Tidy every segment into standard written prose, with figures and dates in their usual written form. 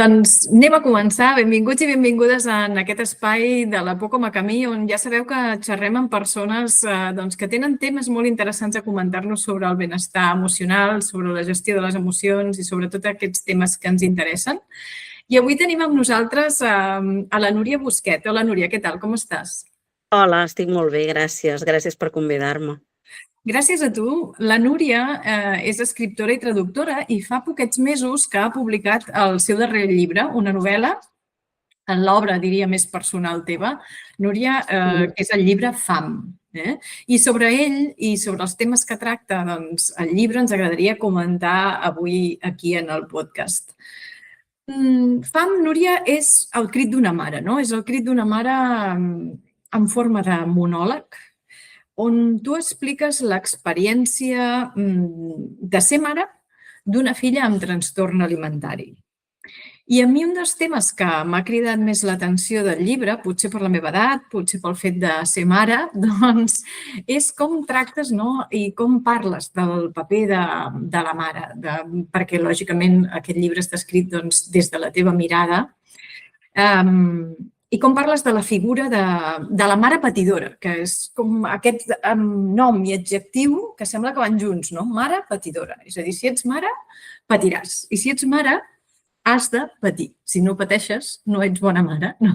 Doncs anem a començar. Benvinguts i benvingudes en aquest espai de la Por com a camí, on ja sabeu que xerrem amb persones que tenen temes molt interessants a comentar-nos sobre el benestar emocional, sobre la gestió de les emocions i sobre tots aquests temes que ens interessen. I avui tenim amb nosaltres a la Núria Busquet. Hola, Núria, què tal? Com estàs? Hola, estic molt bé, gràcies. Gràcies per convidar-me. Gràcies a tu. La Núria és escriptora i traductora i fa poquets mesos que ha publicat el seu darrer llibre, una novel·la, en l'obra, diria, més personal teva, Núria, que és el llibre Fam. I sobre ell i sobre els temes que tracta el llibre ens agradaria comentar avui aquí en el podcast. Fam, Núria, és el crit d'una mare, no? És el crit d'una mare en forma de monòleg, on tu expliques l'experiència de ser mare d'una filla amb trastorn alimentari. I a mi un dels temes que m'ha cridat més l'atenció del llibre, potser per la meva edat, potser pel fet de ser mare, doncs és com tractes i com parles del paper de la mare, perquè lògicament aquest llibre està escrit des de la teva mirada. I com parles de la figura de la mare patidora, que és com aquest nom i adjectiu que sembla que van junts, no? Mare patidora. És a dir, si ets mare, patiràs. I si ets mare, has de patir. Si no pateixes, no ets bona mare. No?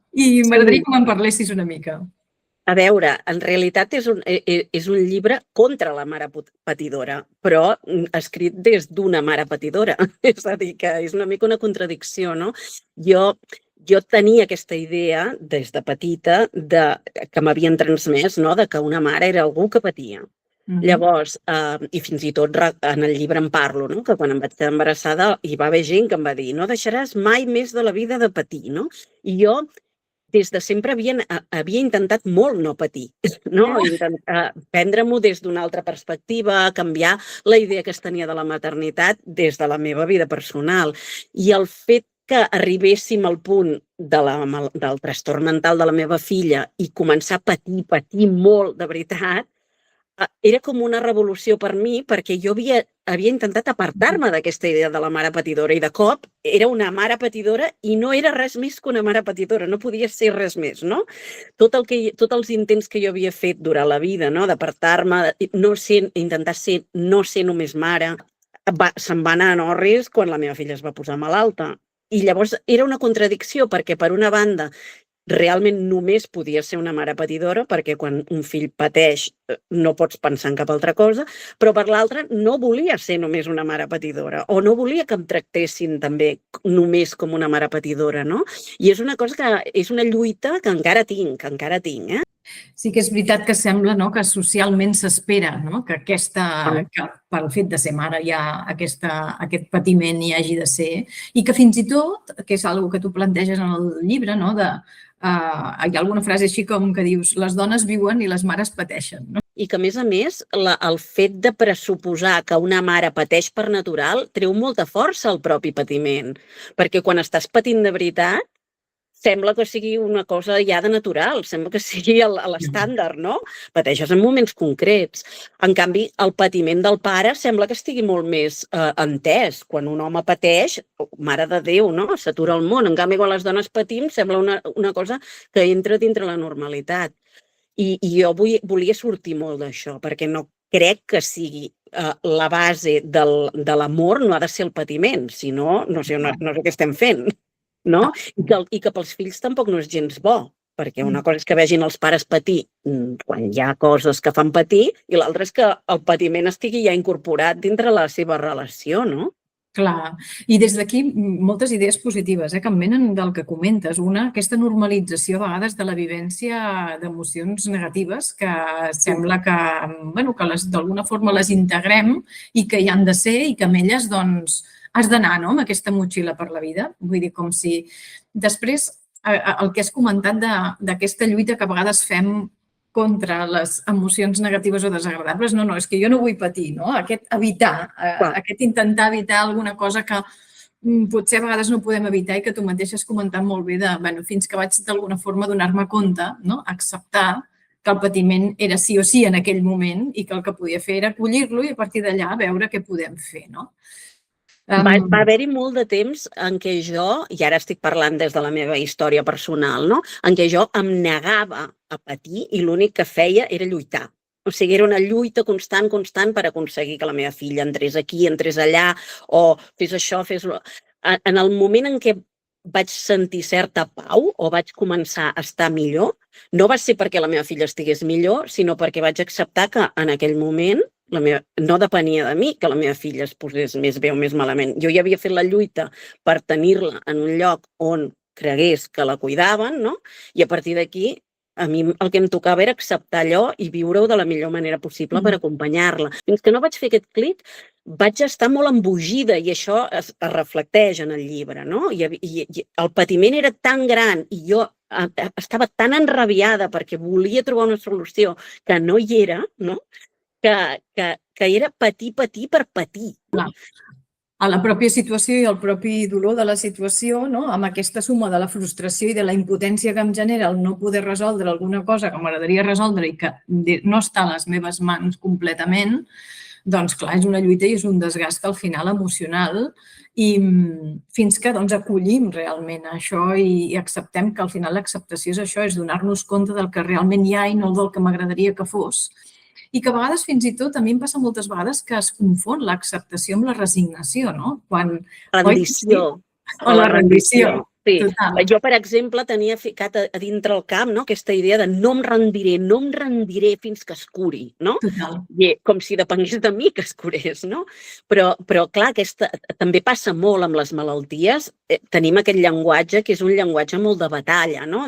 I m'agradaria que me'n parlessis una mica. A veure, en realitat és un llibre contra la mare patidora, però escrit des d'una mare patidora. És a dir, que és una mica una contradicció, no? Jo tenia aquesta idea des de petita que m'havien transmès, no?, de que una mare era algú que patia. Llavors, i fins i tot en el llibre en parlo, no?, que quan em vaig quedar embarassada hi va haver gent que em va dir no deixaràs mai més de la vida de patir, no? I jo des de sempre havia intentat molt no patir, no? Prendre-m'ho des d'una altra perspectiva, canviar la idea que es tenia de la maternitat des de la meva vida personal. I el fet que arribéssim al punt del trastorn mental de la meva filla i començar a patir molt de veritat, era com una revolució per mi, perquè jo havia intentat apartar-me d'aquesta idea de la mare patidora i de cop era una mare patidora i no era res més que una mare patidora, no podia ser res més, no? Tots els intents que jo havia fet durant la vida, no?, d'apartar-me, intentar no ser només mare, se'n va anar en orris quan la meva filla es va posar malalta. I llavors era una contradicció, perquè per una banda realment només podia ser una mare patidora, perquè quan un fill pateix no pots pensar en cap altra cosa, però per l'altra no volia ser només una mare patidora o no volia que em tractessin també només com una mare patidora, no? I és una cosa que és una lluita que encara tinc, Sí que és veritat que sembla que socialment s'espera que pel fet de ser mare hi ha aquest patiment hi hagi de ser i que fins i tot, que és una cosa que tu planteges en el llibre, hi ha alguna frase així com que dius les dones viuen i les mares pateixen. I que, a més, el fet de pressuposar que una mare pateix per natural treu molta força al propi patiment, perquè quan estàs patint de veritat sembla que sigui una cosa ja de natural, sembla que sigui l'estàndard, no? Pateixes en moments concrets. En canvi, el patiment del pare sembla que estigui molt més entès. Quan un home pateix, mare de Déu, no?, s'atura el món. En canvi, quan les dones patim, sembla una cosa que entra dintre la normalitat. I jo volia sortir molt d'això, perquè no crec que sigui la base de l'amor, no ha de ser el patiment, si no, no sé què estem fent. No? I que pels fills tampoc no és gens bo, perquè una cosa és que vegin els pares patir quan hi ha coses que fan patir i l'altra és que el patiment estigui ja incorporat dintre la seva relació, no? Clar, i des d'aquí moltes idees positives que em venen del que comentes. Una, aquesta normalització a vegades de la vivència d'emocions negatives que sembla que d'alguna forma les integrem i que hi han de ser i que amb elles has d'anar amb aquesta motxilla per la vida. Vull dir, com si després el que has comentat d'aquesta lluita que a vegades fem contra les emocions negatives o desagradables, no, és que jo no vull patir, no? Aquest intentar evitar alguna cosa que potser a vegades no podem evitar i que tu mateixa has comentat molt bé fins que vaig d'alguna forma donar-me compte, acceptar que el patiment era sí o sí en aquell moment i que el que podia fer era acollir-lo i a partir d'allà veure què podem fer, no? Va haver-hi molt de temps en què jo, i ara estic parlant des de la meva història personal, no? En què jo em negava a patir i l'únic que feia era lluitar. O sigui, era una lluita constant per aconseguir que la meva filla entrés aquí, entrés allà, o fes això, fes-ho. En el moment en què vaig sentir certa pau o vaig començar a estar millor, no va ser perquè la meva filla estigués millor, sinó perquè vaig acceptar que en aquell moment no depenia de mi que la meva filla es posés més bé o més malament. Jo ja havia fet la lluita per tenir-la en un lloc on cregués que la cuidaven, no? I a partir d'aquí, a mi el que em tocava era acceptar allò i viure-ho de la millor manera possible per acompanyar-la. Fins que no vaig fer aquest clic, vaig estar molt embogida i això es reflecteix en el llibre, no? I el patiment era tan gran i jo estava tan enrabiada perquè volia trobar una solució que no hi era, no? Que era patir per patir. A la pròpia situació i el propi dolor de la situació, no? Amb aquesta suma de la frustració i de la impotència que em genera el no poder resoldre alguna cosa que m'agradaria resoldre i que no està a les meves mans completament, doncs clar, és una lluita i és un desgast al final emocional i fins que acollim realment això i acceptem que al final l'acceptació és això, és donar-nos compte del que realment hi ha i no del que m'agradaria que fos. I que a vegades, fins i tot, a mi em passa moltes vegades que es confon l'acceptació amb la resignació, no? Rendició. O la rendició. Sí. Jo, per exemple, tenia ficat a dintre el cap aquesta idea de no em rendiré fins que es curi, no? Total. Com si depengués de mi que es curés, no? Però clar, també passa molt amb les malalties. Tenim aquest llenguatge que és un llenguatge molt de batalla, no?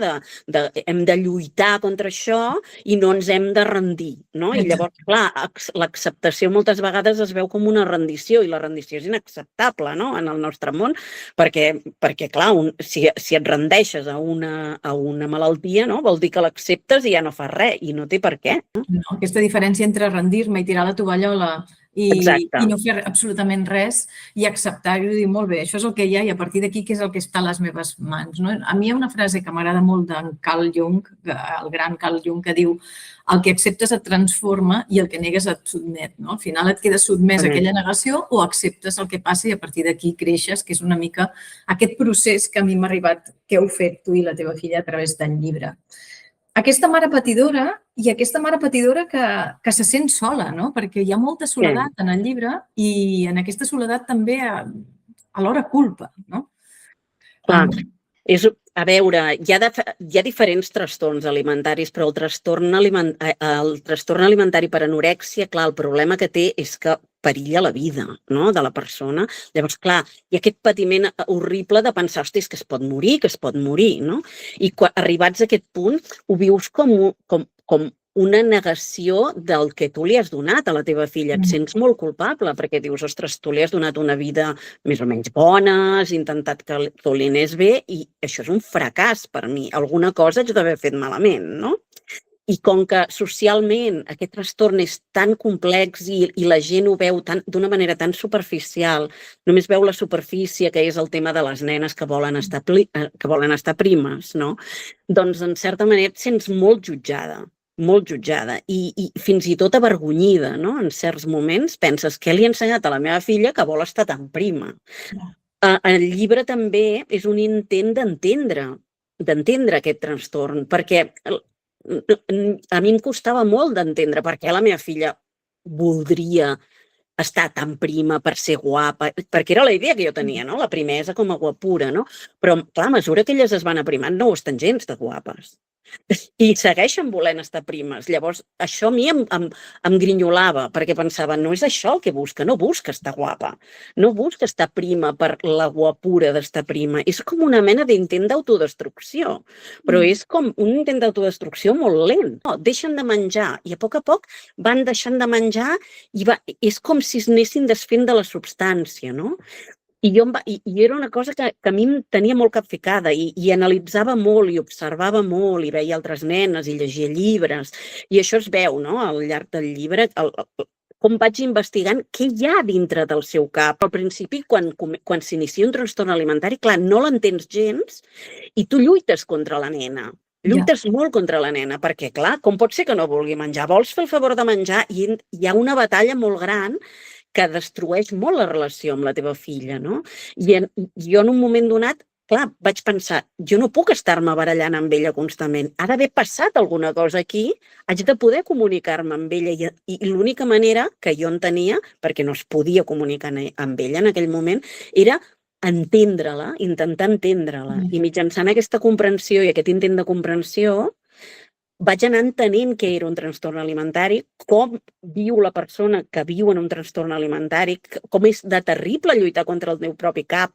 Hem de lluitar contra això i no ens hem de rendir, no? I llavors, clar, l'acceptació moltes vegades es veu com una rendició i la rendició és inacceptable, no? En el nostre món, perquè clar, si et rendeixes a una malaltia, no? Vol dir que l'acceptes i ja no fas res, i no té per què. No, aquesta diferència entre rendir-me i tirar la tovallola i no fer absolutament res i acceptar-ho i dir, molt bé, això és el que hi ha i a partir d'aquí què és el que està a les meves mans. A mi hi ha una frase que m'agrada molt d'en Carl Jung, el gran Carl Jung, que diu el que acceptes et transforma i el que negues et sotmet. Al final et quedes sotmès a aquella negació o acceptes el que passa i a partir d'aquí creixes, que és una mica aquest procés que a mi m'ha arribat, que heu fet tu i la teva filla a través del llibre. Aquesta mare patidora i aquesta mare patidora que se sent sola, no? Perquè hi ha molta soledat en el llibre i en aquesta soledat també alhora culpa, no? Clar, a veure, hi ha diferents trastorns alimentaris, però el trastorn alimentari per anorèxia, clar, el problema que té és que perilla la vida de la persona. Llavors, clar, hi ha aquest patiment horrible de pensar, hosti, és que es pot morir, no? I arribats a aquest punt, ho vius com una negació del que tu li has donat a la teva filla. Et sents molt culpable perquè dius, ostres, tu li has donat una vida més o menys bona, has intentat que tot li anés bé i això és un fracàs per mi. Alguna cosa haig d'haver fet malament, no? I com que socialment aquest trastorn és tan complex i la gent ho veu d'una manera tan superficial, només veu la superfície, que és el tema de les nenes que volen estar primes, no? Doncs en certa manera et sents molt jutjada i fins i tot avergonyida, no? En certs moments penses, què li he ensenyat a la meva filla que vol estar tan prima? El llibre també és un intent d'entendre aquest trastorn, perquè a mi em costava molt d'entendre per què la meva filla voldria estar tan prima per ser guapa, perquè era la idea que jo tenia, no? La primesa com a guapura, no? Però, clar, a mesura que elles es van aprimant, no ho estan gens de guapes. I segueixen volent estar primes. Llavors, això a mi em grinyolava, perquè pensava, no és això el que busca, no busca estar guapa, no busca estar prima per la guapura d'estar prima. És com una mena d'intent d'autodestrucció, però és com un intent d'autodestrucció molt lent. Deixen de menjar i a poc van deixant de menjar i és com si es anessin desfent de la substància, no? I era una cosa que a mi em tenia molt capficada i analitzava molt i observava molt i veia altres nenes i llegia llibres i això es veu, no?, al llarg del llibre, com vaig investigant què hi ha dintre del seu cap. Al principi, quan s'inicia un trastorn alimentari, clar, no l'entens gens i tu lluites contra la nena. Lluites molt contra la nena, perquè, clar, com pot ser que no vulgui menjar? Vols fer el favor de menjar i hi ha una batalla molt gran que destrueix molt la relació amb la teva filla, no? I jo en un moment donat, clar, vaig pensar, jo no puc estar-me barallant amb ella constantment. Ha d'haver passat alguna cosa aquí, haig de poder comunicar-me amb ella i l'única manera que jo entenia, perquè no es podia comunicar amb ella en aquell moment, era entendre-la, intentar entendre-la. I mitjançant aquesta comprensió i aquest intent de comprensió, vaig anar entenent què era un trastorn alimentari, com viu la persona que viu en un trastorn alimentari, com és de terrible lluitar contra el meu propi cap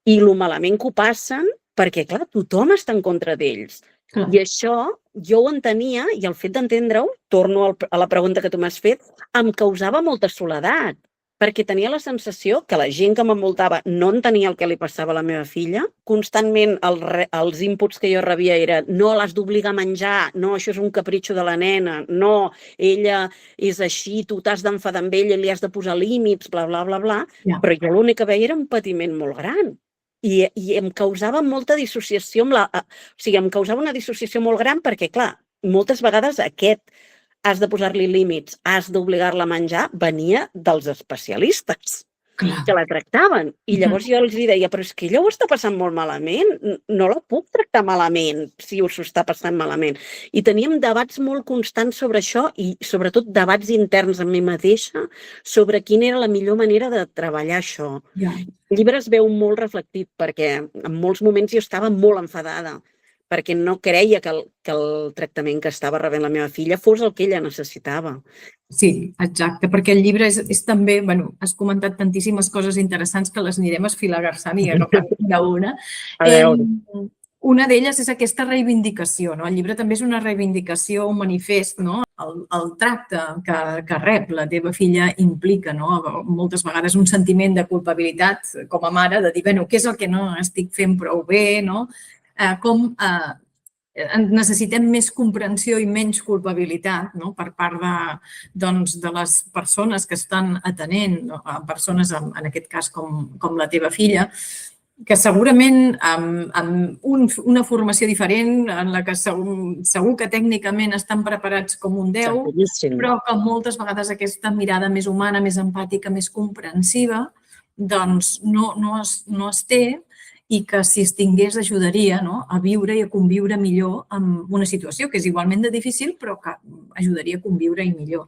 i lo malament que ho passen, perquè, clar, tothom està en contra d'ells. I això jo ho entenia i el fet d'entendre-ho, torno a la pregunta que tu m'has fet, em causava molta soledat, perquè tenia la sensació que la gent que m'envoltava no entenia el que li passava a la meva filla. Constantment els inputs que jo rebia eren no, l'has d'obligar a menjar, no, això és un capritxo de la nena, no, ella és així, tu t'has d'enfadar amb ella i li has de posar límits, bla, bla, bla, bla. Però jo l'únic que veia era un patiment molt gran. I em causava molta dissociació o sigui, em causava una dissociació molt gran perquè, clar, moltes vegades aquest has de posar-li límits, has d'obligar-la a menjar, venia dels especialistes que la tractaven. I llavors jo els deia, però és que ella ho està passant molt malament, no la puc tractar malament si us ho està passant malament. I teníem debats molt constants sobre això i sobretot debats interns amb mi mateixa sobre quina era la millor manera de treballar això. El llibre es veu molt reflectit perquè en molts moments jo estava molt enfadada perquè no creia que el tractament que estava rebent la meva filla fos el que ella necessitava. Sí, exacte, perquè el llibre és també, bueno, has comentat tantíssimes coses interessants que les anirem esfilagarçant i agafant una a una. Una d'elles és aquesta reivindicació, no? El llibre també és una reivindicació, un manifest, no? El tracte que rep la teva filla implica, no? Moltes vegades un sentiment de culpabilitat com a mare, de dir, bueno, què és el que no estic fent prou bé, no? Com necessitem més comprensió i menys culpabilitat per part de les persones que estan atenent, persones, en aquest cas, com la teva filla, que segurament amb una formació diferent, en la que segur que tècnicament estan preparats com un 10, però que moltes vegades aquesta mirada més humana, més empàtica, més comprensiva, doncs no es té, i que si es tingués ajudaria a viure i a conviure millor amb una situació que és igualment de difícil però que ajudaria a conviure-hi millor.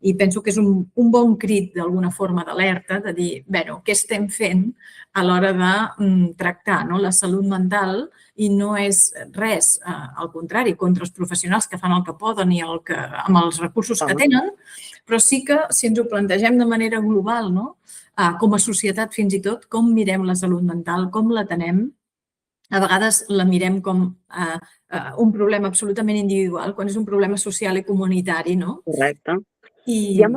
I penso que és un bon crit d'alguna forma d'alerta de dir, bé, què estem fent a l'hora de tractar la salut mental i no és res, al contrari, contra els professionals que fan el que poden i amb els recursos que tenen, però sí que si ens ho plantegem de manera global, com a societat fins i tot, com mirem la salut mental, com l'atenem. A vegades la mirem com un problema absolutament individual, quan és un problema social i comunitari, no? Correcte. Hi ha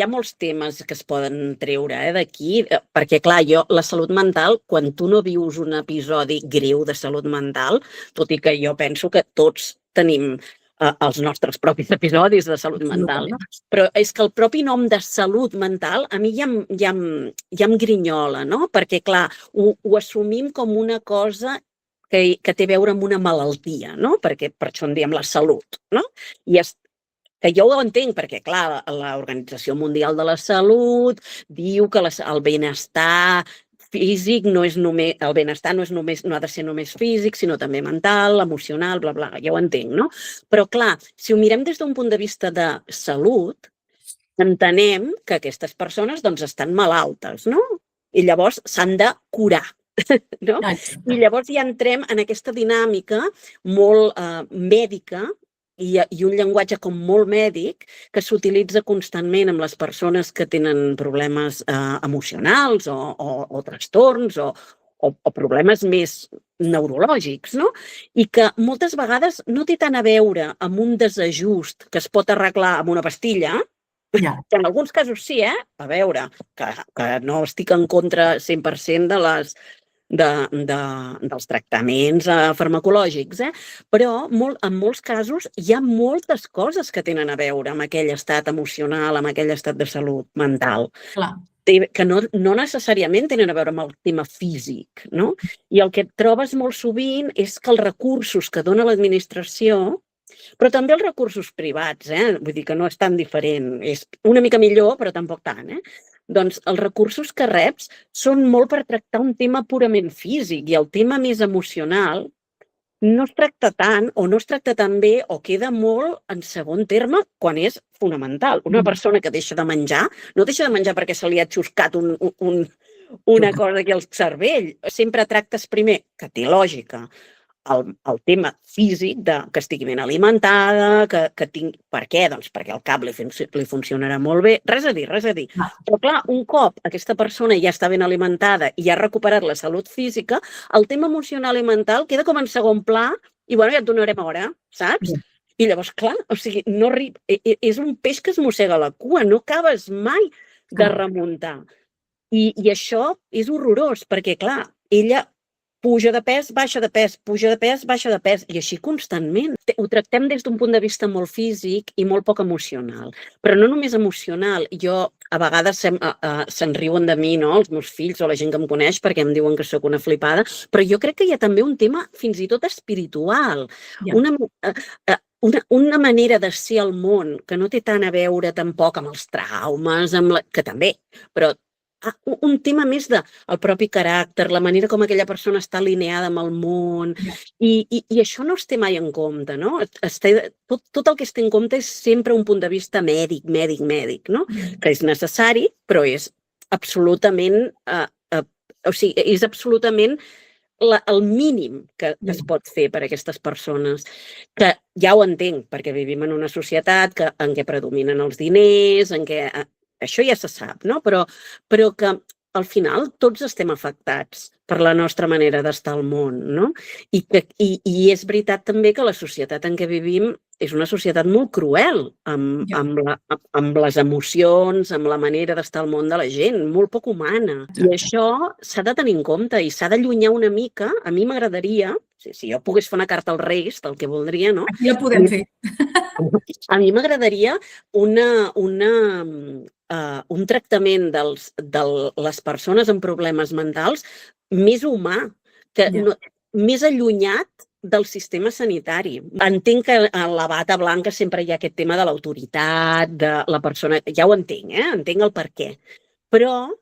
molts temes que es poden treure d'aquí, perquè, clar, la salut mental, quan tu no vius un episodi greu de salut mental, tot i que jo penso que tots tenim els nostres propis episodis de salut mental, però és que el propi nom de salut mental a mi ja em grinyola, no? Perquè, clar, ho assumim com una cosa que té a veure amb una malaltia, no? Perquè per això en diem la salut, no? I que jo ho entenc, perquè, clar, l'Organització Mundial de la Salut diu que el benestar físic el benestar no ha de ser només físic, sinó també mental, emocional, bla, bla, ja ho entenc, no? Però, clar, si ho mirem des d'un punt de vista de salut, entenem que aquestes persones estan malaltes, no? I llavors s'han de curar, no? I llavors ja entrem en aquesta dinàmica molt mèdica i un llenguatge com molt mèdic que s'utilitza constantment amb les persones que tenen problemes emocionals o trastorns o problemes més neurològics, no? I que moltes vegades no té tant a veure amb un desajust que es pot arreglar amb una pastilla, que en alguns casos sí, a veure, que no estic en contra 100% dels tractaments farmacològics, però en molts casos hi ha moltes coses que tenen a veure amb aquell estat emocional, amb aquell estat de salut mental, que no necessàriament tenen a veure amb el tema físic, no? I el que et trobes molt sovint és que els recursos que dona l'administració, però també els recursos privats, vull dir que no és tan diferent, és una mica millor però tampoc tant, Doncs els recursos que reps són molt per tractar un tema purament físic i el tema més emocional no es tracta tant o no es tracta tan bé o queda molt en segon terme quan és fonamental. Una persona que deixa de menjar, no deixa de menjar perquè se li ha xuscat una cosa aquí al cervell. Sempre tractes primer, que té lògica, el tema físic de que estigui ben alimentada, que tingui... Per què? Doncs perquè el cap li funcionarà molt bé. Res a dir, res a dir. Però clar, un cop aquesta persona ja està ben alimentada i ha recuperat la salut física, el tema emocional i mental queda com en segon pla i bueno, ja et donarem hora, saps? I llavors, clar, o sigui, no és un peix que es mossega la cua, no acabes mai de remuntar. I això és horrorós, perquè clar, ella puja de pes, baixa de pes, puja de pes, baixa de pes, i així constantment. Ho tractem des d'un punt de vista molt físic i molt poc emocional. Però no només emocional. Jo, a vegades, se'n riuen de mi, no?, els meus fills o la gent que em coneix, perquè em diuen que sóc una flipada, però jo crec que hi ha també un tema fins i tot espiritual. Una manera de ser al món que no té tant a veure tampoc amb els traumes, que també, però un tema més del propi caràcter, la manera com aquella persona està alineada amb el món, i això no es té mai en compte, no? Tot el que es té en compte és sempre un punt de vista mèdic, no? Que és necessari, però és absolutament, o sigui, és absolutament el mínim que es pot fer per a aquestes persones, que ja ho entenc, perquè vivim en una societat en què predominen els diners, en què... Això ja se sap, no? Però que al final tots estem afectats per la nostra manera d'estar al món, no? I és veritat també que la societat en què vivim és una societat molt cruel amb les emocions, amb la manera d'estar al món de la gent, molt poc humana. I això s'ha de tenir en compte i s'ha d'allunyar una mica. A mi m'agradaria, si jo pogués fer una carta als Reis, del que voldria, no? Aquí la podem fer. A mi m'agradaria un tractament de les persones amb problemes mentals més humà, més allunyat del sistema sanitari. Entenc que en la bata blanca sempre hi ha aquest tema de l'autoritat, de la persona... Ja ho entenc, entenc el per què. Però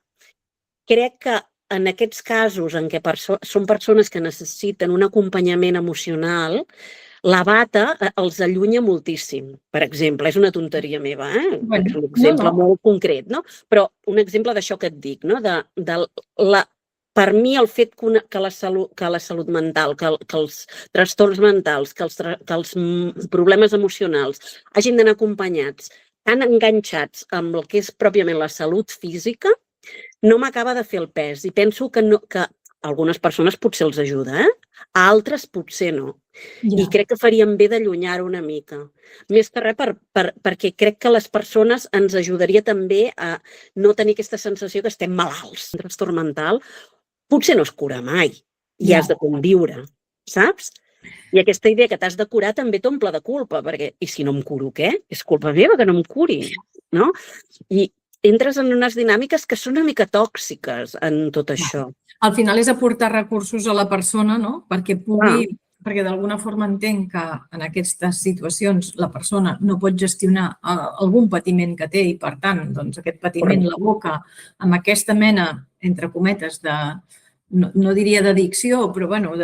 crec que en aquests casos en què són persones que necessiten un acompanyament emocional, la bata els allunya moltíssim. Per exemple, és una tonteria meva, és un exemple molt concret, no? Però un exemple d'això que et dic, no? Per mi, el fet que la salut mental, que els trastorns mentals, que els problemes emocionals hagin d'anar acompanyats, tan enganxats amb el que és pròpiament la salut física, no m'acaba de fer el pes. I penso que algunes persones potser els ajuda, a altres potser no. I crec que faríem bé d'allunyar-ho una mica. Més que res perquè crec que les persones ens ajudaria també a no tenir aquesta sensació que estem malalts. Un trastorn mental potser no es cura mai i has de conviure, saps? I aquesta idea que t'has de curar també t'omple de culpa, perquè i si no em curo, què? És culpa meva que no em curi, no? I entres en unes dinàmiques que són una mica tòxiques en tot això. Al final és aportar recursos a la persona, no? Perquè d'alguna forma entenc que en aquestes situacions la persona no pot gestionar algun patiment que té i, per tant, aquest patiment l'aboca amb aquesta mena, entre cometes, no diria d'addicció, però bueno,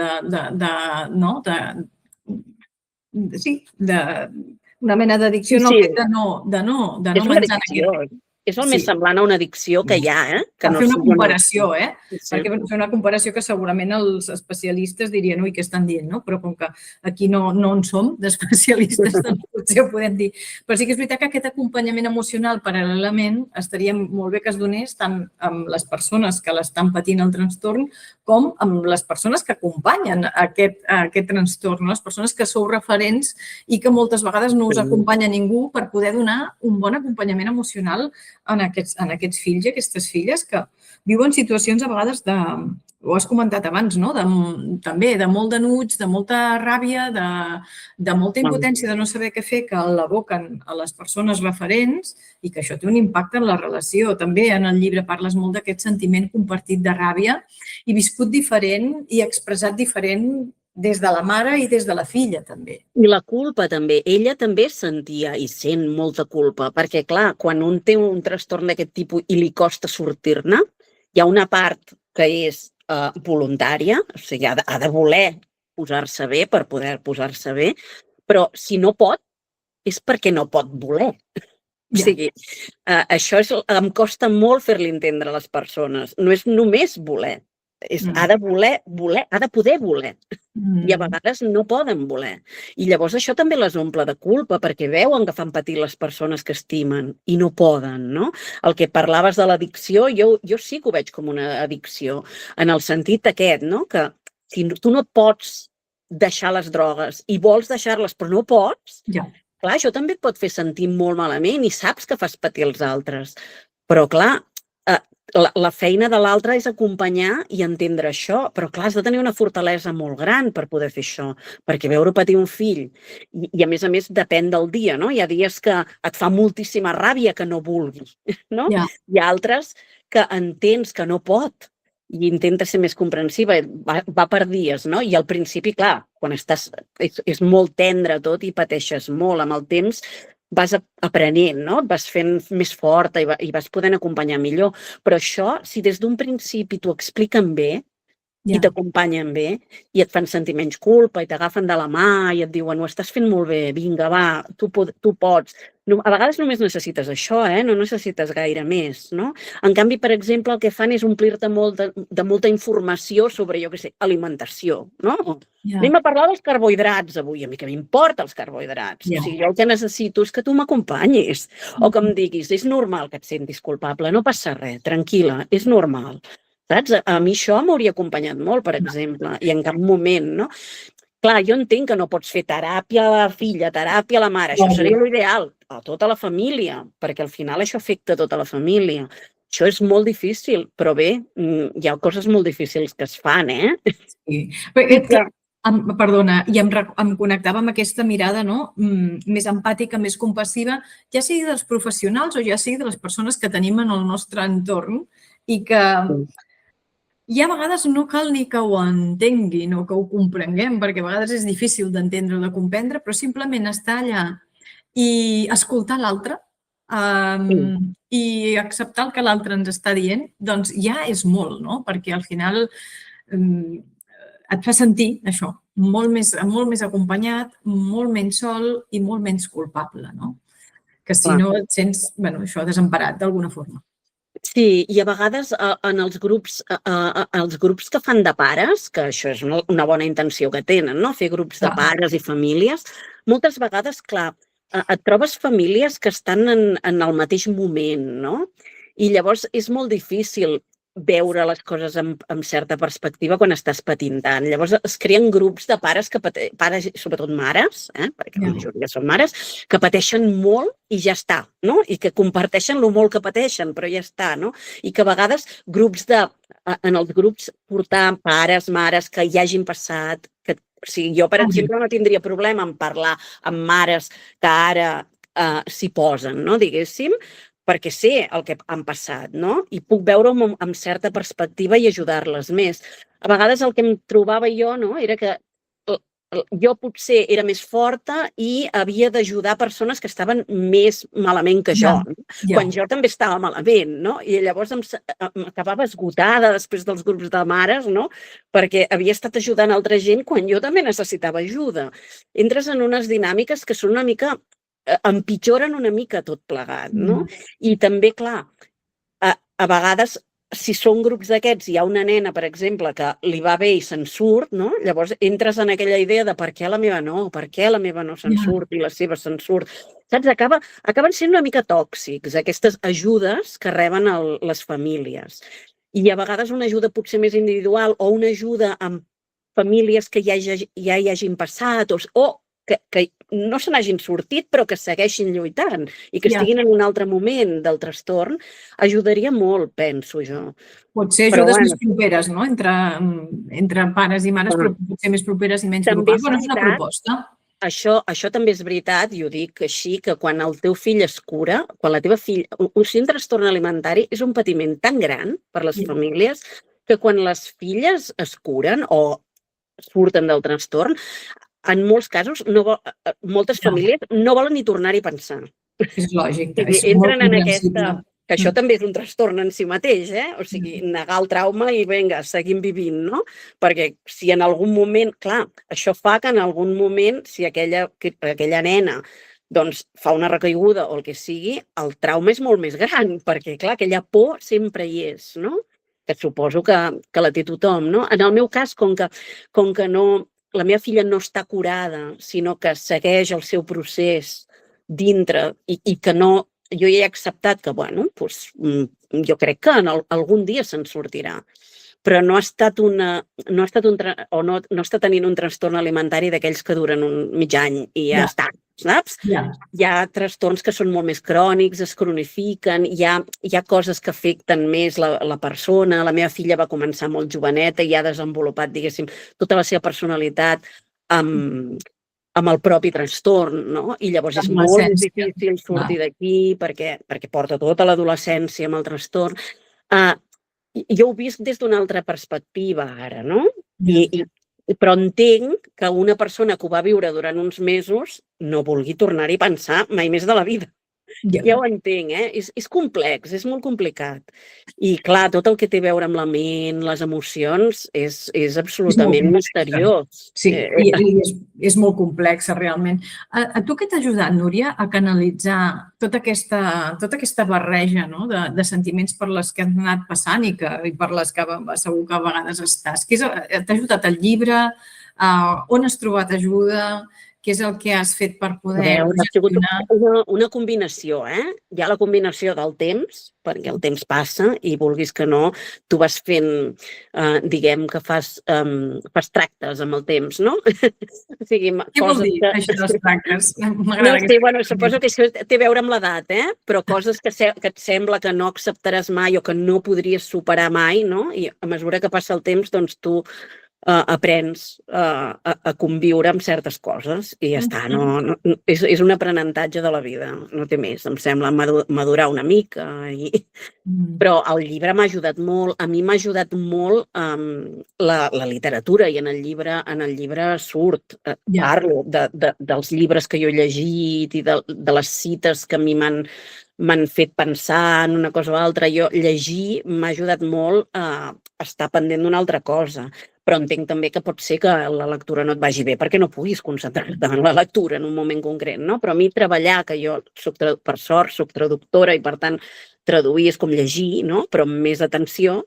una mena d'addicció en el fet de no menjar en aquest... És el més semblant a una addicció que hi ha, Per fer una comparació, perquè per fer una comparació que segurament els especialistes dirien ui, què estan dient, no? Però com que aquí no en som d'especialistes, doncs potser ho podem dir. Però sí que és veritat que aquest acompanyament emocional paral·lelament estaria molt bé que es donés tant amb les persones que l'estan patint el trastorn com amb les persones que acompanyen aquest trastorn, les persones que sou referents i que moltes vegades no us acompanya ningú per poder donar un bon acompanyament emocional en aquests fills i aquestes filles que viuen situacions a vegades ho has comentat abans, no? També de molt d'enuig, de molta ràbia, de molta impotència, de no saber què fer, que l'aboquen a les persones referents i que això té un impacte en la relació. També en el llibre parles molt d'aquest sentiment compartit de ràbia i viscut diferent i expressat diferent des de la mare i des de la filla, també. I la culpa també. Ella també sentia i sent molta culpa, perquè clar, quan un té un trastorn d'aquest tipus i li costa sortir-ne, hi ha una part que és voluntària, o sigui, ha de voler posar-se bé per poder posar-se bé, però si no pot, és perquè no pot voler. O sigui, això em costa molt fer-li entendre a les persones. No és només voler, ha de voler, ha de poder voler. I a vegades no poden voler. I llavors això també les omple de culpa, perquè veuen que fan patir les persones que estimen i no poden, no? El que parlaves de l'addicció, jo sí que ho veig com una addicció, en el sentit aquest, no? Que si tu no pots deixar les drogues i vols deixar-les però no pots, clar, això també et pot fer sentir molt malament i saps que fas patir els altres. Però clar, la feina de l'altre és acompanyar i entendre això, però clar, has de tenir una fortalesa molt gran per poder fer això, perquè veure patir un fill, i a més depèn del dia, no? Hi ha dies que et fa moltíssima ràbia que no vulgui, no? Hi ha altres que entens que no pot i intenta ser més comprensiva, va per dies, no? I al principi, clar, quan estàs, és molt tendre tot i pateixes molt, amb el temps vas aprenent, no? Et vas fent més forta i vas podent acompanyar millor. Però això, si des d'un principi t'ho expliquen bé i t'acompanyen bé i et fan sentir menys culpa i t'agafen de la mà i et diuen ho estàs fent molt bé, vinga, va, tu pots. A vegades només necessites això, no necessites gaire més, no? En canvi, per exemple, el que fan és omplir-te de molta informació sobre, jo què sé, alimentació, no? Anem a parlar dels carbohidrats avui, a mi que m'importa els carbohidrats. O sigui, jo el que necessito és que tu m'acompanyis o que em diguis, és normal que et sentis culpable, no passa res, tranquil·la, és normal. Saps? A mi això m'hauria acompanyat molt, per exemple, i en cap moment, no? Clar, jo entenc que no pots fer teràpia a la filla, teràpia a la mare, això seria l'ideal, a tota la família, perquè al final això afecta tota la família. Això és molt difícil, però bé, hi ha coses molt difícils que es fan, Sí. Perdona, i em connectava amb aquesta mirada més empàtica, més compassiva, ja sigui dels professionals o ja sigui de les persones que tenim en el nostre entorn i que a vegades no cal ni que ho entenguin o que ho comprenguem, perquè a vegades és difícil d'entendre o de comprendre, però simplement estar allà i escoltar l'altre i acceptar el que l'altre ens està dient, doncs ja és molt, no? Perquè al final et fa sentir això, molt més acompanyat, molt menys sol i molt menys culpable, no? Que si no et sents, això, desemparat d'alguna forma. Sí, i a vegades en els grups que fan de pares, que això és una bona intenció que tenen, no? Fer grups de pares i famílies, moltes vegades, clar, et trobes famílies que estan en el mateix moment, no? I llavors és molt difícil veure les coses amb certa perspectiva quan estàs patint tant. Llavors es creen grups de pares, sobretot mares, perquè la majoria són mares, que pateixen molt i ja està, no? I que comparteixen el molt que pateixen, però ja està, no? I que a vegades en els grups portar pares, mares que hi hagin passat, o sigui, jo, per exemple, no tindria problema en parlar amb mares que ara s'hi posen, no? Diguéssim, perquè sé el que han passat, no? I puc veure-ho amb certa perspectiva i ajudar-les més. A vegades el que em trobava jo, no?, era que jo potser era més forta i havia d'ajudar persones que estaven més malament que jo, quan jo també estava malament, no? I llavors m'acabava esgotada després dels grups de mares, no? Perquè havia estat ajudant altra gent quan jo també necessitava ajuda. Entres en unes dinàmiques que són una mica empitjoren una mica tot plegat, no? I també, clar, a vegades, si són grups d'aquests, hi ha una nena, per exemple, que li va bé i se'n surt, no? Llavors entres en aquella idea de per què la meva no, per què la meva no se'n surt i la seva se'n surt. Saps? Acaben sent una mica tòxics, aquestes ajudes que reben les famílies. I a vegades una ajuda potser més individual o una ajuda amb famílies que ja hi hagin passat o que no se n'hagin sortit però que segueixin lluitant i que estiguin en un altre moment del trastorn, ajudaria molt, penso jo. Potser ajudes més properes, no? Entre pares i mares, però potser més properes i menys grupals. Bueno, és una proposta. Això també és veritat, i ho dic així, que quan el teu fill es cura, quan la teva filla... Un trastorn alimentari és un patiment tan gran per les famílies que quan les filles es curen o surten del trastorn, en molts casos, moltes famílies no volen ni tornar-hi a pensar. És lògic, O sigui, és molt entren en comprensible. aquesta... Que això també és un trastorn en si mateix, O sigui, negar el trauma i vinga, seguim vivint, no? Perquè si en algun moment... Clar, això fa que en algun moment, si aquella nena doncs fa una recaiguda o el que sigui, el trauma és molt més gran, perquè clar, aquella por sempre hi és, no? Que suposo que la té tothom, no? En el meu cas, com que no, la meva filla no està curada, sinó que segueix el seu procés dintre i que no... Jo ja he acceptat que, bueno, doncs, jo crec que algun dia se'n sortirà, però no està tenint un trastorn alimentari d'aquells que duren un mig any i ja està, saps? Hi ha trastorns que són molt més crònics, es cronifiquen, hi ha coses que afecten més la persona. La meva filla va començar molt joveneta i ha desenvolupat, diguéssim, tota la seva personalitat amb el propi trastorn, no? I llavors és molt difícil sortir d'aquí perquè porta tota l'adolescència amb el trastorn. Jo ho visc des d'una altra perspectiva ara, no? Però entenc que una persona que ho va viure durant uns mesos no vulgui tornar-hi a pensar mai més de la vida. Ja ho entenc, És complex, és molt complicat. I clar, tot el que té a veure amb la ment, les emocions, és absolutament misteriós. Sí, i és molt complex, realment. A tu què t'ha ajudat, Núria, a canalitzar tota aquesta barreja de sentiments per les que has anat passant i per les que segur que a vegades estàs? T'ha ajudat el llibre? On has trobat ajuda? Què és el que has fet per poder gestionar? Ha sigut una combinació, Hi ha la combinació del temps, perquè el temps passa i vulguis que no, tu vas fent, diguem que fas tractes amb el temps, no? Què vol dir, això dels tractes? Sí, bueno, suposo que això té a veure amb l'edat, però coses que et sembla que no acceptaràs mai o que no podries superar mai, no? I a mesura que passa el temps, doncs tu aprens a conviure amb certes coses i ja està. És un aprenentatge de la vida, no té més. Em sembla madurar una mica. Però el llibre m'ha ajudat molt. A mi m'ha ajudat molt la literatura i en el llibre surt. Parlo dels llibres que jo he llegit i de les cites que a mi m'han fet pensar en una cosa o altra. Llegir m'ha ajudat molt a estar pendent d'una altra cosa. Però entenc també que pot ser que la lectura no et vagi bé perquè no puguis concentrar-te en la lectura en un moment concret, no? Però a mi treballar, que jo per sort soc traductora i per tant traduir és com llegir, no? Però amb més atenció,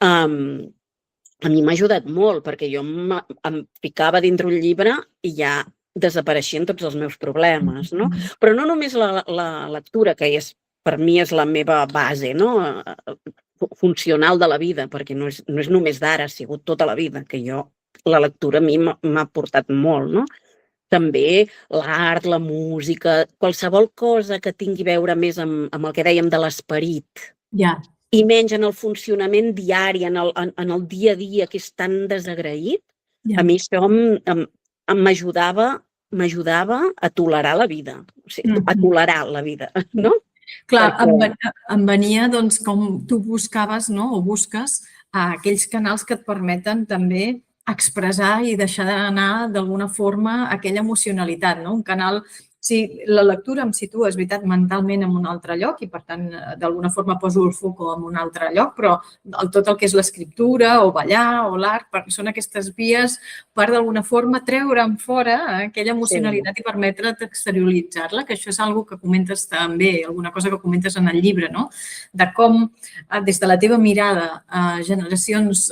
a mi m'ha ajudat molt perquè jo em ficava dintre un llibre i ja desapareixien tots els meus problemes, no? Però no només la lectura, que per mi és la meva base, no? Funcional de la vida, perquè no és només d'ara, ha sigut tota la vida, que la lectura a mi m'ha portat molt, no? També l'art, la música, qualsevol cosa que tingui a veure més amb el que dèiem de l'esperit. I menys en el funcionament diari, en el dia a dia, que és tan desagraït, a mi això m'ajudava a tolerar la vida, o sigui, a tolerar la vida, no? Clar, em venia com tu buscaves o busques aquells canals que et permeten també expressar i deixar d'anar d'alguna forma aquella emocionalitat, un canal... Si la lectura em situa, és veritat, mentalment en un altre lloc i, per tant, d'alguna forma poso el foco en un altre lloc, però tot el que és l'escriptura o ballar o l'art, són aquestes vies per, d'alguna forma, treure'n fora aquella emocionalitat i permetre't exterioritzar-la, que això és una cosa que comentes també, alguna cosa que comentes en el llibre, de com, des de la teva mirada, generacions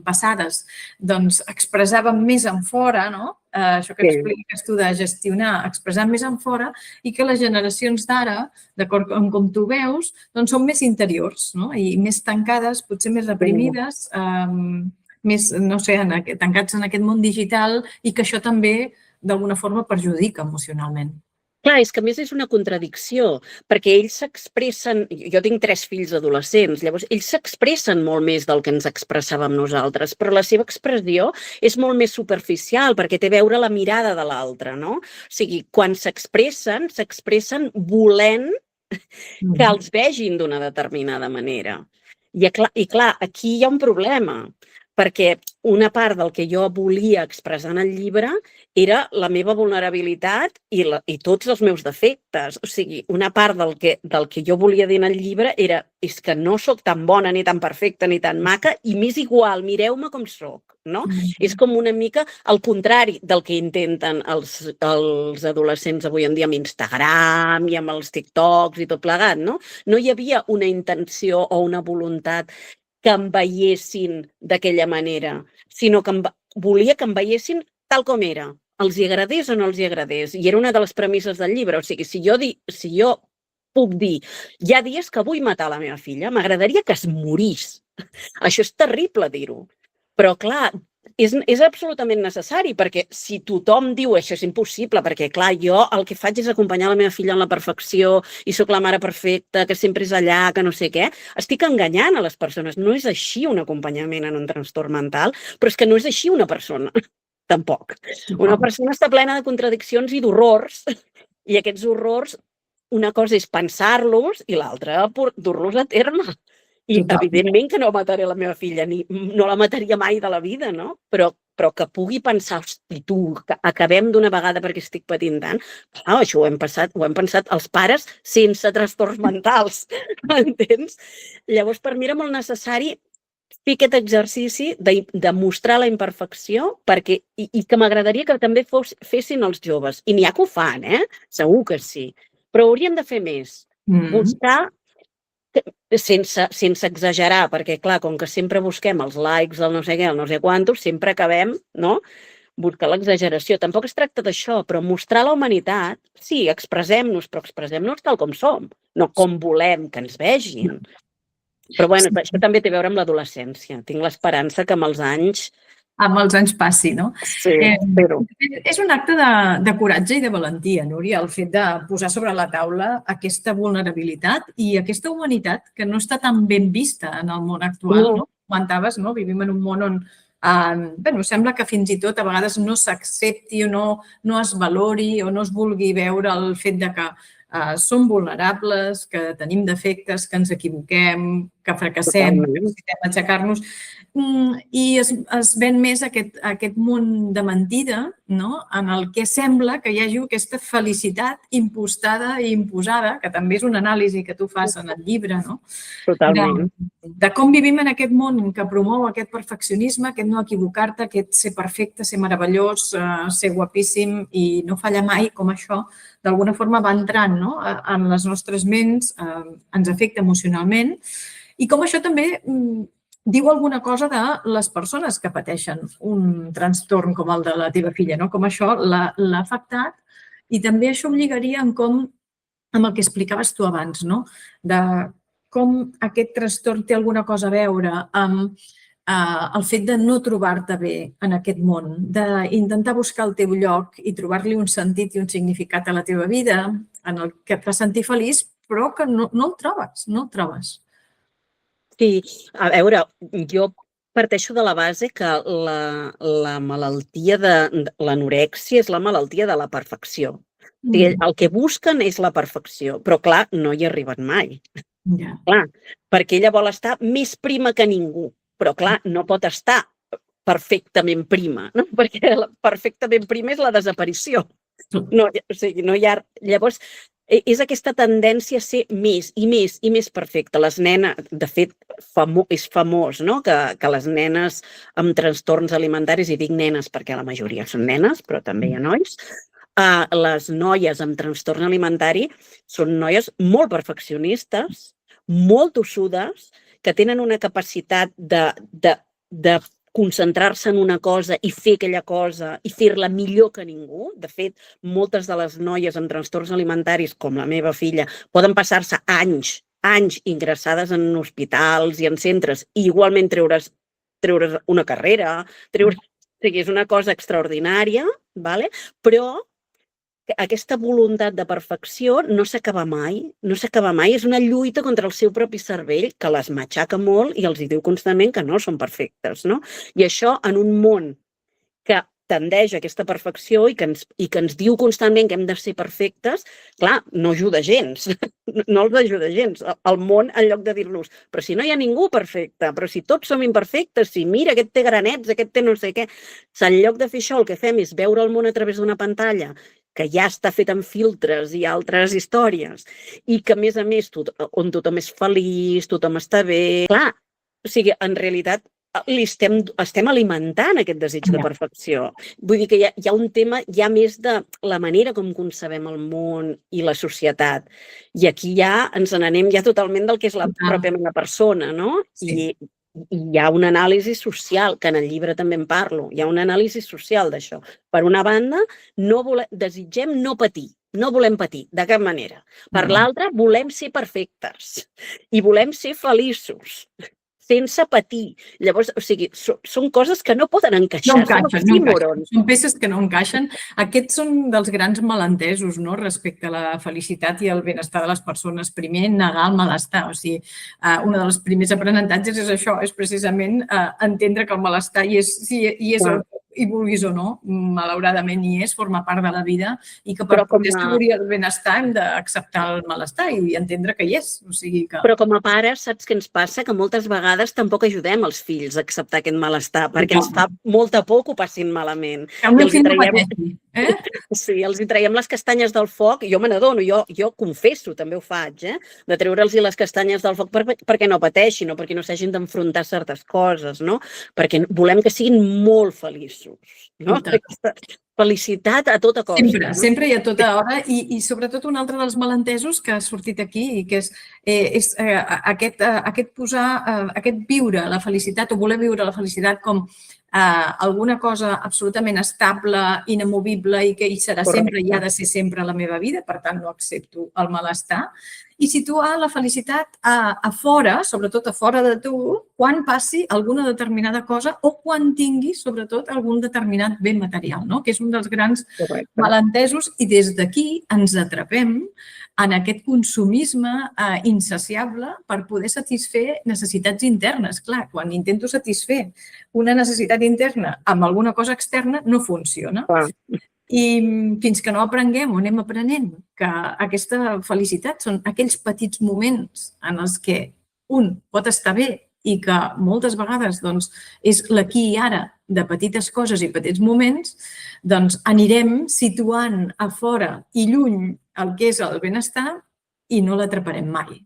passades, doncs, expressaven més en fora, això que expliques tu de gestionar, expressar més en fora i que les generacions d'ara, d'acord amb com tu veus, doncs són més interiors i més tancades, potser més reprimides, més, no sé, tancats en aquest món digital i que això també d'alguna forma perjudica emocionalment. Clar, és que a més és una contradicció, perquè ells s'expressen... Jo tinc 3 fills adolescents, llavors ells s'expressen molt més del que ens expressàvem nosaltres, però la seva expressió és molt més superficial, perquè té a veure la mirada de l'altre, no? O sigui, quan s'expressen volent que els vegin d'una determinada manera. I clar, aquí hi ha un problema, perquè una part del que jo volia expressar en el llibre era la meva vulnerabilitat i tots els meus defectes. O sigui, una part del que jo volia dir en el llibre era és que no sóc tan bona, ni tan perfecta, ni tan maca, i m'és igual, mireu-me com sóc, no? És com una mica el contrari del que intenten els adolescents avui en dia amb Instagram i amb els TikToks i tot plegat, no? No hi havia una intenció o una voluntat que em veiessin d'aquella manera, sinó que volia que em veiessin tal com era, els hi agradés o no els hi agradés. I era una de les premisses del llibre. O sigui, si jo puc dir, hi ha dies que vull matar la meva filla, m'agradaria que es morís. Això és terrible dir-ho. Però, clar, és absolutament necessari, perquè si tothom diu això és impossible, perquè, clar, jo el que faig és acompanyar la meva filla en la perfecció i sóc la mare perfecta, que sempre és allà, que no sé què, estic enganyant a les persones. No és així un acompanyament en un trastorn mental, però és que no és així una persona, tampoc. Una persona està plena de contradiccions i d'horrors, i aquests horrors, una cosa és pensar-los i l'altra dur-los a terme. I evidentment que no mataré la meva filla, no la mataria mai de la vida, no? Però que pugui pensar, hosti, tu, que acabem d'una vegada perquè estic patint tant. Clar, això ho hem pensat els pares sense trastorns mentals, entens? Llavors, per mi era molt necessari fer aquest exercici de mostrar la imperfecció i que m'agradaria que també fessin els joves. I n'hi ha que ho fan, segur que sí. Però hauríem de fer més. Buscar, sense exagerar, perquè clar, com que sempre busquem els likes, el no sé què, el no sé quantos, sempre acabem, no?, buscant l'exageració. Tampoc es tracta d'això, però mostrar la humanitat, sí, expressem-nos, però expressem-nos tal com som, no com volem que ens vegin. Però bueno, això també té a veure amb l'adolescència. Tinc l'esperança que amb els anys passi, no? Sí, espero. És un acte de coratge i de valentia, Núria, el fet de posar sobre la taula aquesta vulnerabilitat i aquesta humanitat que no està tan ben vista en el món actual, no? Comentaves, no? Vivim en un món on sembla que fins i tot a vegades no s'accepti o no es valori o no es vulgui veure el fet de que som vulnerables, que tenim defectes, que ens equivoquem, que fracassem, que necessitem aixecar-nos. I es ven més aquest món de mentida, en el que sembla que hi hagi aquesta felicitat impostada i imposada, que també és una anàlisi que tu fas en el llibre, Totalment. De com vivim en aquest món que promou aquest perfeccionisme, aquest no equivocar-te, aquest ser perfecte, ser meravellós, ser guapíssim i no fallar mai, com això d'alguna forma va entrant en les nostres ments, ens afecta emocionalment, i com això també diu alguna cosa de les persones que pateixen un trastorn com el de la teva filla, com això l'ha afectat, i també això ho lligaria amb el que explicaves tu abans, de com aquest trastorn té alguna cosa a veure amb el fet de no trobar-te bé en aquest món, d'intentar buscar el teu lloc i trobar-li un sentit i un significat a la teva vida, en el que et fa sentir feliç, però que no el trobes, no el trobes. Sí, a veure, jo parteixo de la base que la malaltia de l'anorèxia és la malaltia de la perfecció. El que busquen és la perfecció, però clar, no hi arriben mai. Clar, perquè ella vol estar més prima que ningú, però clar, no pot estar perfectament prima, perquè perfectament prima és la desaparició. O sigui, no hi ha... Llavors, és aquesta tendència a ser més i més i més perfecta. Les nenes, de fet, és famós que les nenes amb trastorns alimentaris, i dic nenes perquè la majoria són nenes, però també hi ha nois, les noies amb trastorn alimentari són noies molt perfeccionistes, molt tossudes, que tenen una capacitat de concentrar-se en una cosa i fer aquella cosa i fer-la millor que ningú. De fet, moltes de les noies amb trastorns alimentaris, com la meva filla, poden passar-se anys ingressades en hospitals i en centres i igualment treure's una carrera, o sigui, és una cosa extraordinària, però aquesta voluntat de perfecció no s'acaba mai, és una lluita contra el seu propi cervell que les matxaca molt i els diu constantment que no són perfectes, I això en un món que tendeix a aquesta perfecció i que ens diu constantment que hem de ser perfectes, clar, no ajuda gens, no els ajuda gens. El món, en lloc de dir-nos, però si no hi ha ningú perfecte, però si tots som imperfectes, si mira, aquest té granets, aquest té no sé què, en lloc de fer això, el que fem és veure el món a través d'una pantalla que ja està fet amb filtres i altres històries, i que, a més, on tothom és feliç, tothom està bé. Clar, o sigui, en realitat, estem alimentant aquest desig de perfecció. Vull dir que hi ha un tema ja més de la manera com concebem el món i la societat. I aquí ja ens n'anem ja totalment del que és la pròpia persona, no? I hi ha una anàlisi social, que en el llibre també en parlo. Hi ha una anàlisi social d'això. Per una banda, desitgem no patir. No volem patir, de cap manera. Per l'altra, volem ser perfectes i volem ser feliços, sense patir. Llavors, o sigui, són coses que no poden encaixar. No encaixen. Són peces que no encaixen. Aquests són dels grans malentesos, no?, respecte a la felicitat i el benestar de les persones. Primer, negar el malestar. O sigui, un dels primers aprenentatges és això, és precisament entendre que el malestar hi és i vulguis o no, malauradament hi és, forma part de la vida, i que per poder assolir el benestar hem d'acceptar el malestar i entendre que hi és. Però com a pares, saps què ens passa? Que moltes vegades tampoc ajudem els fills a acceptar aquest malestar, perquè ens fa molta por que ho passin malament. Sí, els hi traiem les castanyes del foc, i jo me n'adono, jo confesso, també ho faig, de treure'ls les castanyes del foc perquè no pateixin o perquè no s'hagin d'enfrontar certes coses, no? Perquè volem que siguin molt feliços. Aquesta felicitat a tota costa. Sempre i a tota hora, i sobretot un altre dels malentesos que ha sortit aquí, i que és aquest viure la felicitat o voler viure la felicitat com alguna cosa absolutament estable, inamovible i que hi serà sempre i ha de ser sempre a la meva vida, per tant no accepto el malestar, i situar la felicitat a fora, sobretot a fora de tu, quan passi alguna determinada cosa o quan tinguis, sobretot, algun determinat bé material, que és un dels grans malentesos, i des d'aquí ens atrapem en aquest consumisme insaciable per poder satisfer necessitats internes. Clar, quan intento satisfer una necessitat interna amb alguna cosa externa, no funciona. I fins que no aprenguem o anem aprenent que aquesta felicitat són aquells petits moments en els que un pot estar bé i que moltes vegades és l'aquí i ara de petites coses i petits moments, doncs anirem situant a fora i lluny el que és el benestar i no l'atraparem mai.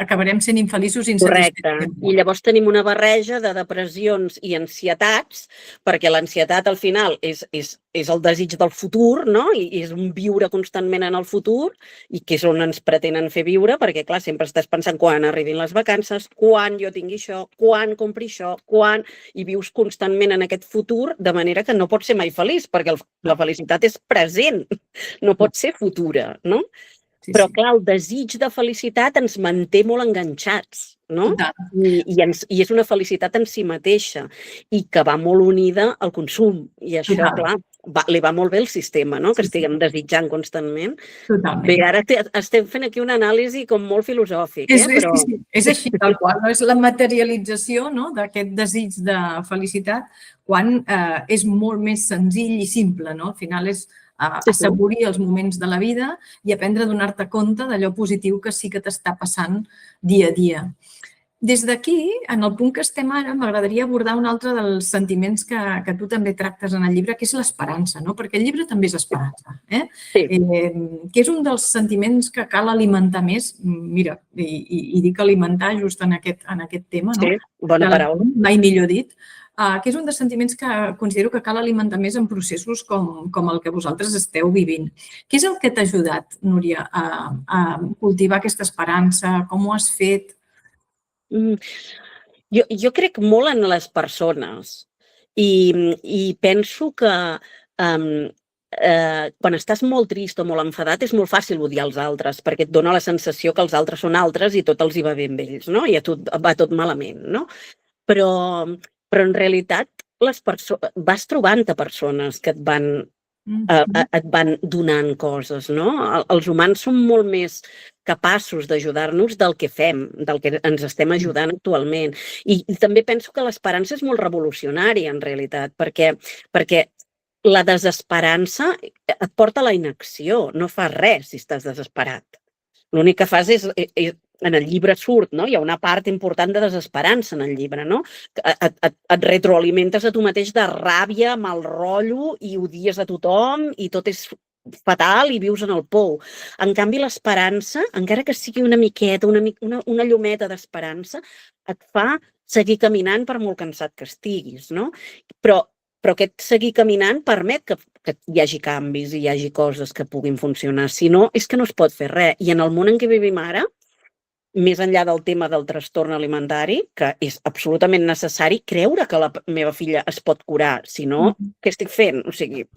Acabarem sent infeliços i insatisfets. Correcte. I llavors tenim una barreja de depressions i ansietats, perquè l'ansietat al final és el desig del futur, no? I és un viure constantment en el futur, i que és on ens pretenen fer viure, perquè, clar, sempre estàs pensant quan arribin les vacances, quan jo tingui això, quan compri això, quan... I vius constantment en aquest futur, de manera que no pots ser mai feliç, perquè la felicitat és present, no pot ser futura, no? Però, clar, el desig de felicitat ens manté molt enganxats, no? I és una felicitat en si mateixa i que va molt unida al consum. I això, clar, li va molt bé el sistema, no? Que estiguem desitjant constantment. Bé, ara estem fent aquí una anàlisi com molt filosòfic. És així, tal qual. És la materialització d'aquest desig de felicitat quan és molt més senzill i simple. Al final és assaborir els moments de la vida i aprendre a donar-te compte d'allò positiu que sí que t'està passant dia a dia. Des d'aquí, en el punt que estem ara, m'agradaria abordar un altre dels sentiments que tu també tractes en el llibre, que és l'esperança, perquè el llibre també és esperança, que és un dels sentiments que cal alimentar més, mira, i dic alimentar just en aquest tema, sí, bona paraula, mai millor dit, que és un dels sentiments que considero que cal alimentar més en processos com el que vosaltres esteu vivint. Què és el que t'ha ajudat, Núria, a cultivar aquesta esperança? Com ho has fet? Jo crec molt en les persones i penso que quan estàs molt trist o molt enfadat és molt fàcil odiar els altres perquè et dona la sensació que els altres són altres i tot els hi va bé amb ells, no? I va tot malament, no? Però en realitat vas trobant-te persones que et van donant coses, no? Els humans som molt més capaços d'ajudar-nos del que fem, del que ens estem ajudant actualment. I també penso que l'esperança és molt revolucionària, en realitat, perquè la desesperança et porta a la inacció, no fas res si estàs desesperat. L'únic que fas és en el llibre surt, no? Hi ha una part important de desesperança en el llibre, no? Et retroalimentes a tu mateix de ràbia, mal rotllo, i odies a tothom, i tot és fatal i vius en el pou. En canvi, l'esperança, encara que sigui una miqueta, una llumeta d'esperança, et fa seguir caminant per molt cansat que estiguis, no? Però aquest seguir caminant permet que hi hagi canvis i hi hagi coses que puguin funcionar. Si no, és que no es pot fer res. I en el món en què vivim ara, més enllà del tema del trastorn alimentari, que és absolutament necessari creure que la meva filla es pot curar. Si no, què estic fent? O sigui,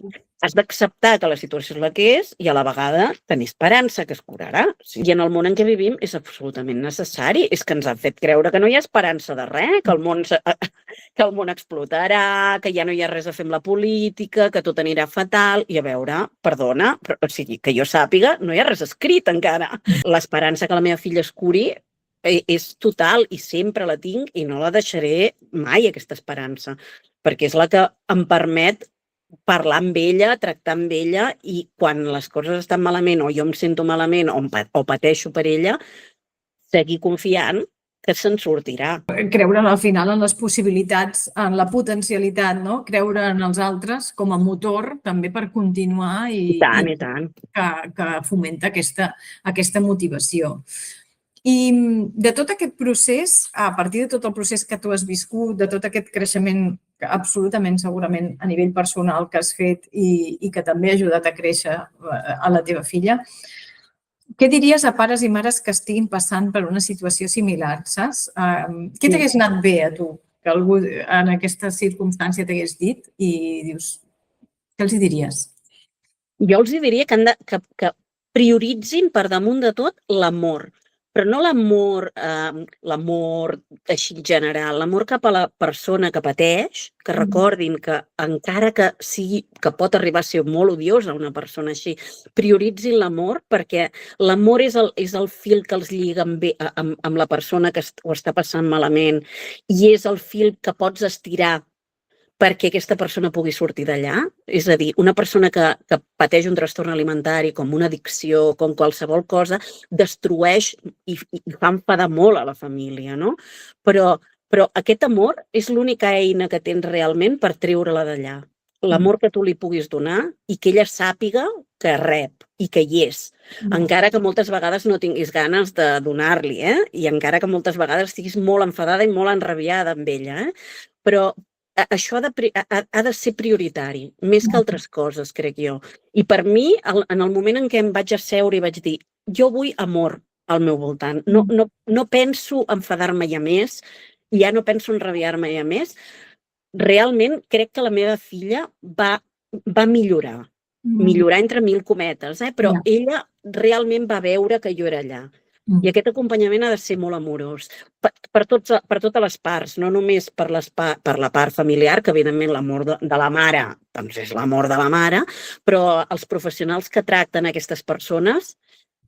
has d'acceptar que la situació és la que és i a la vegada tenir esperança que es curarà. I en el món en què vivim és absolutament necessari. És que ens han fet creure que no hi ha esperança de res, que el món explotarà, que ja no hi ha res a fer amb la política, que tot anirà fatal. I a veure, perdona, però, o sigui, que jo sàpiga, no hi ha res escrit encara. L'esperança que la meva filla es curi és total i sempre la tinc i no la deixaré mai, aquesta esperança, perquè és la que em permet parlar amb ella, tractar amb ella, i quan les coses estan malament o jo em sento malament o pateixo per ella, seguir confiant que se'n sortirà. Creure al final en les possibilitats, en la potencialitat, no? Creure en els altres com a motor també per continuar I tant, i tant. Que fomenta aquesta motivació. I de tot aquest procés, a partir de tot el procés que tu has viscut, de tot aquest creixement absolutament, segurament, a nivell personal que has fet i que també ha ajudat a créixer a la teva filla, què diries a pares i mares que estiguin passant per una situació similar, saps? Què t'hagués anat bé a tu, que algú en aquesta circumstància t'hagués dit i dius, què els hi diries? Jo els diria que prioritzin per damunt de tot l'amor, però no l'amor així general, l'amor cap a la persona que pateix, que recordin que encara que sigui, que pot arribar a ser molt odiosa una persona així, prioritzin l'amor, perquè l'amor és el fil que els lliga amb la persona que ho està passant malament i és el fil que pots estirar perquè aquesta persona pugui sortir d'allà. És a dir, una persona que pateix un trastorn alimentari, com una addicció, com qualsevol cosa, destrueix i fa enfadar molt a la família, no? Però aquest amor és l'única eina que tens realment per treure-la d'allà. L'amor que tu li puguis donar i que ella sàpiga que rep i que hi és. Encara que moltes vegades no tinguis ganes de donar-li, i encara que moltes vegades estiguis molt enfadada i molt enrabiada amb ella, però això ha de ser prioritari, més que altres coses, crec jo. I per mi, en el moment en què em vaig asseure i vaig dir jo vull amor al meu voltant, no penso enfadar-me ja més, ja no penso enrabiar-me ja més, realment crec que la meva filla va millorar entre mil cometes, però ella realment va veure que jo era allà. I aquest acompanyament ha de ser molt amorós per totes les parts, no només per la part familiar, que evidentment l'amor de la mare doncs és l'amor de la mare, però els professionals que tracten aquestes persones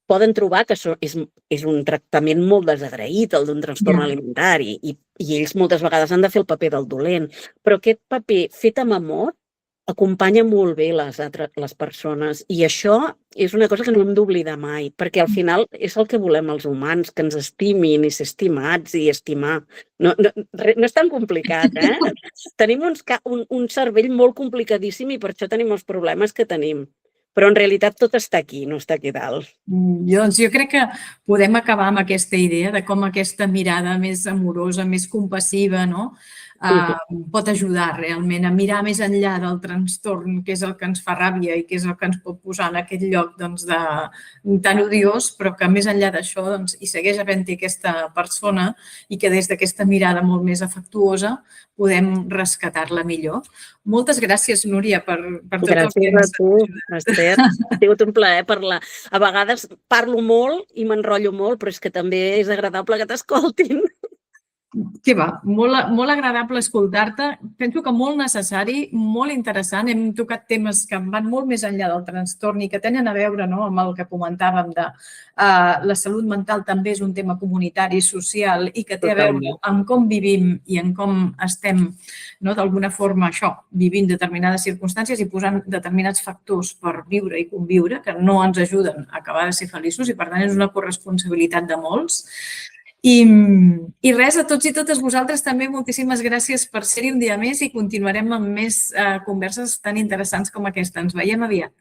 poden trobar que és un tractament molt desagraït, el d'un trastorn alimentari, i ells moltes vegades han de fer el paper del dolent, però aquest paper fet amb amor acompanya molt bé les persones, i això és una cosa que no hem d'oblidar mai, perquè al final és el que volem els humans, que ens estimin i ser estimats i estimar. No és tan complicat, Tenim un cervell molt complicadíssim i per això tenim els problemes que tenim. Però en realitat tot està aquí, no està aquí dalt. Jo crec que podem acabar amb aquesta idea de com aquesta mirada més amorosa, més compassiva, no? Pot ajudar realment a mirar més enllà del trastorn, que és el que ens fa ràbia i que és el que ens pot posar en aquest lloc tan odiós, però que més enllà d'això hi segueix havent-hi aquesta persona i que des d'aquesta mirada molt més afectuosa podem rescatar-la millor. Moltes gràcies, Núria, per tot el que ens has ajudat. Gràcies a tu, Esther. Ha sigut un plaer parlar. A vegades parlo molt i m'enrotllo molt, però és que també és agradable que t'escoltin. Què va? Molt agradable escoltar-te. Penso que molt necessari, molt interessant. Hem tocat temes que van molt més enllà del trastorn i que tenen a veure amb el que comentàvem de la salut mental també és un tema comunitari, social i que té a veure amb com vivim i en com estem, d'alguna forma, vivint determinades circumstàncies i posant determinats factors per viure i conviure que no ens ajuden a acabar de ser feliços i, per tant, és una corresponsabilitat de molts. I res, a tots i totes vosaltres també moltíssimes gràcies per ser-hi un dia més i continuarem amb més converses tan interessants com aquesta. Ens veiem aviat.